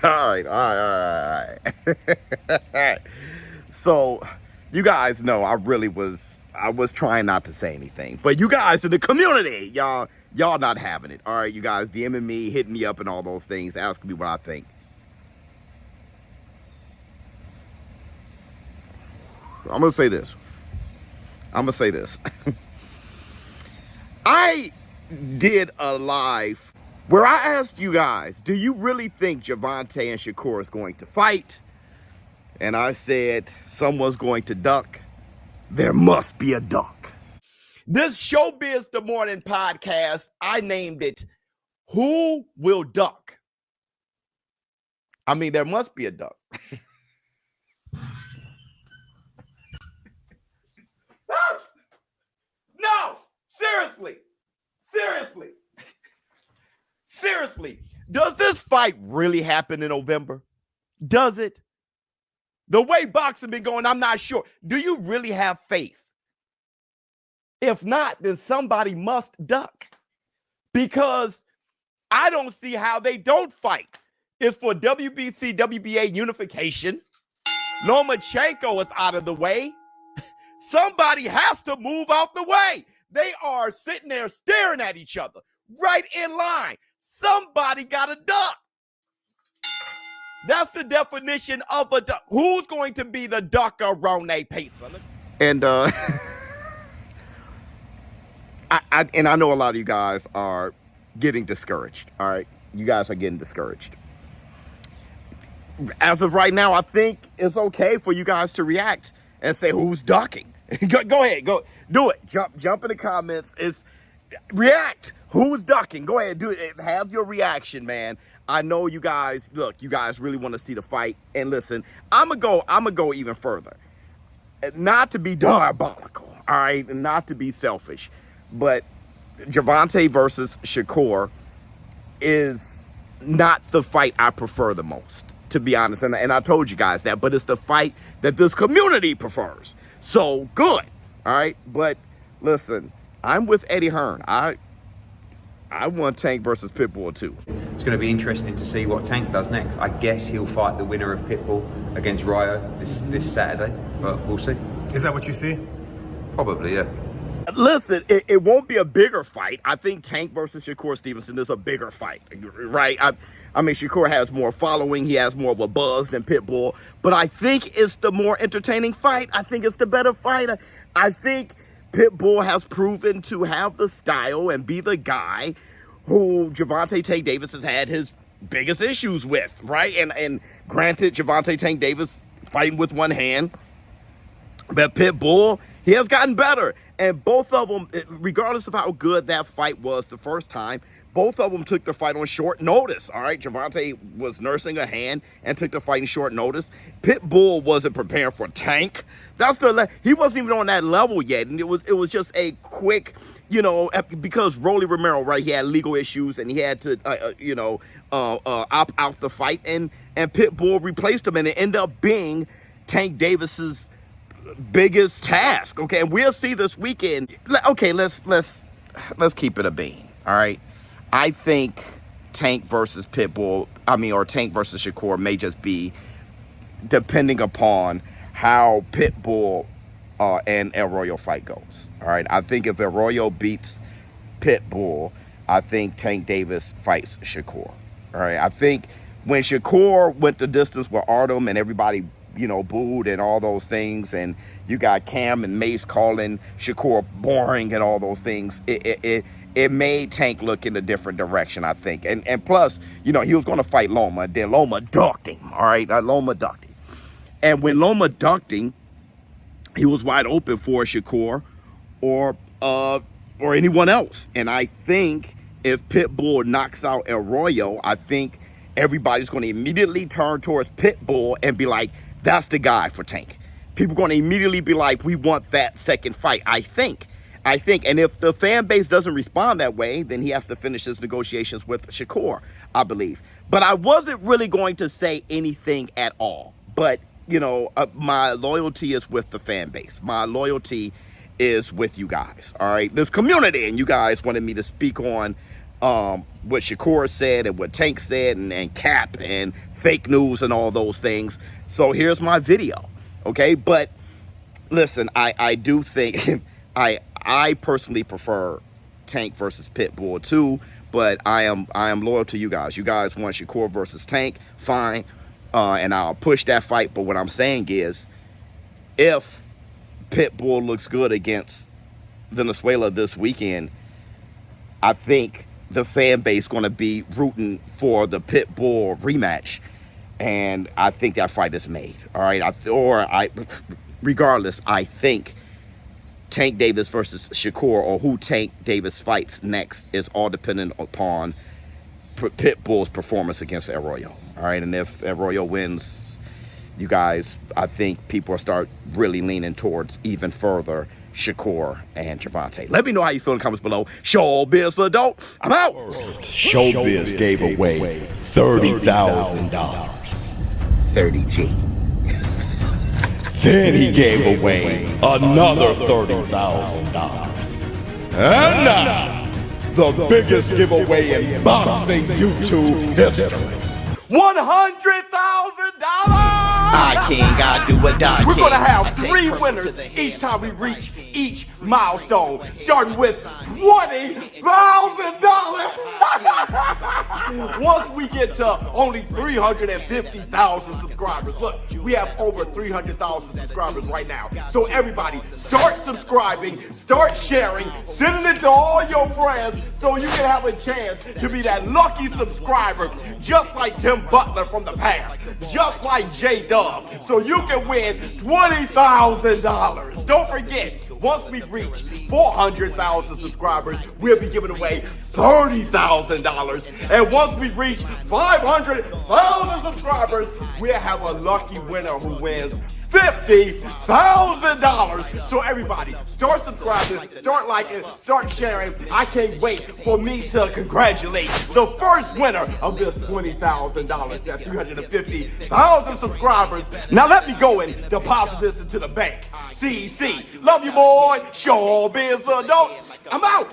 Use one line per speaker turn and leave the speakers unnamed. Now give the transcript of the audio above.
All right. So, you guys know I was trying not to say anything, but you guys in the community, y'all not having it. All right, you guys DMing me, hitting me up, and all those things, asking me what I think. I'm gonna say this. I did a live where I asked you guys, do you really think Gervonta and Shakur is going to fight? And I said, someone's going to duck. There must be a duck. This ShowBizz the Morning podcast, I named it, Who Will Duck? I mean, there must be a duck. No, seriously. Does this fight really happen in November? Does it? The way boxing been going, I'm not sure. Do you really have faith? If not, then somebody must duck, because I don't see how they don't fight. It's for WBC, WBA unification. Lomachenko is out of the way. Somebody has to move out the way. They are sitting there staring at each other, right in line. Somebody got to duck. That's the definition of a duck. Who's going to be the ducker, Rone Pacer? And I know a lot of you guys are getting discouraged. All right, you guys are getting discouraged. As of right now, I think it's okay for you guys to react and say who's ducking. Go ahead, go do it. Jump in the comments. React. Who's ducking? Go ahead, do it. Have your reaction, man. I know you guys. Look, you guys really want to see the fight. And listen, I'm gonna go even further. Not to be diabolical, all right, and not to be selfish, but Gervonta versus Shakur is not the fight I prefer the most, to be honest. And I told you guys that, but it's the fight that this community prefers. So good, all right. But listen, I'm with Eddie Hearn. I want Tank versus Pitbull too.
It's going to be interesting to see what Tank does next. I guess he'll fight the winner of Pitbull against Ryo this Saturday, but we'll see.
Is that what you see?
Probably, yeah.
Listen, it won't be a bigger fight. I think Tank versus Shakur Stevenson is a bigger fight, right? I mean, Shakur has more following. He has more of a buzz than Pitbull. But I think it's the more entertaining fight. I think it's the better fight. I think Pitbull has proven to have the style and be the guy who Gervonta Tank Davis has had his biggest issues with, right? And granted, Gervonta Tank Davis fighting with one hand. But Pitbull, he has gotten better. And both of them, regardless of how good that fight was the first time, both of them took the fight on short notice, all right? Gervonta was nursing a hand and took the fight in short notice. Pitbull wasn't preparing for Tank. He wasn't even on that level yet, and it was just a quick, because Rolly Romero, right, he had legal issues, and he had to, opt out the fight, and Pitbull replaced him, and it ended up being Tank Davis's biggest task, okay? And we'll see this weekend. Okay, let's keep it a bean, all right? I think Tank versus Pitbull, or Tank versus Shakur may just be depending upon how Pitbull and El Royo fight goes. All right. I think if El Royo beats Pitbull, I think Tank Davis fights Shakur. All right. I think when Shakur went the distance with Artem and everybody, booed and all those things, and you got Cam and Mace calling Shakur boring and all those things, it made Tank look in a different direction, I think. And plus, he was going to fight Loma. Then Loma ducked him, all right? Loma ducked him. And when Loma ducked him, he was wide open for Shakur or anyone else. And I think if Pitbull knocks out El Royo, I think everybody's going to immediately turn towards Pitbull and be like, that's the guy for Tank. People are going to immediately be like, we want that second fight, I think. And if the fan base doesn't respond that way, then he has to finish his negotiations with Shakur, I believe. But I wasn't really going to say anything at all. But, my loyalty is with the fan base. My loyalty is with you guys, all right? This community, and you guys wanted me to speak on what Shakur said and what Tank said and Cap and fake news and all those things. So here's my video, okay? But listen, I do think I personally prefer Tank versus Pitbull too, but I am loyal to you guys. You guys want Shakur versus Tank, fine, and I'll push that fight. But what I'm saying is, if Pitbull looks good against Venezuela this weekend, I think the fan base going to be rooting for the Pitbull rematch, and I think that fight is made. All right, regardless, I think Tank Davis versus Shakur, or who Tank Davis fights next, is all dependent upon Pitbull's performance against Arroyo. All right, and if Arroyo wins, you guys, I think people will start really leaning towards even further Shakur and Gervonta. Let me know how you feel in the comments below. ShowBizz Adult, I'm out.
ShowBizz gave away $30,000.
30G.
Then he gave away another $30,000. And now, the biggest giveaway in boxing YouTube history.
$100,000! I do a die. We're gonna have 3 winners each time we reach each milestone, starting with $20,000. Once we get to only 350,000 subscribers. Look, we have over 300,000 subscribers right now. So everybody, start subscribing, start sharing, sending it to all your friends so you can have a chance to be that lucky subscriber, just like Tim Butler from the past, just like J-Dub, so you can win $20,000. Don't forget, once we reach 400,000 subscribers, we'll be giving away $30,000. And once we reach 500,000 subscribers, we'll have a lucky winner who wins $50,000. So everybody, start subscribing, start liking, start sharing. I can't wait for me to congratulate the first winner of this $20,000. That's 350,000 subscribers. Now let me go and deposit this into the bank. CC, love you, boy. ShowBizz Adult, I'm out.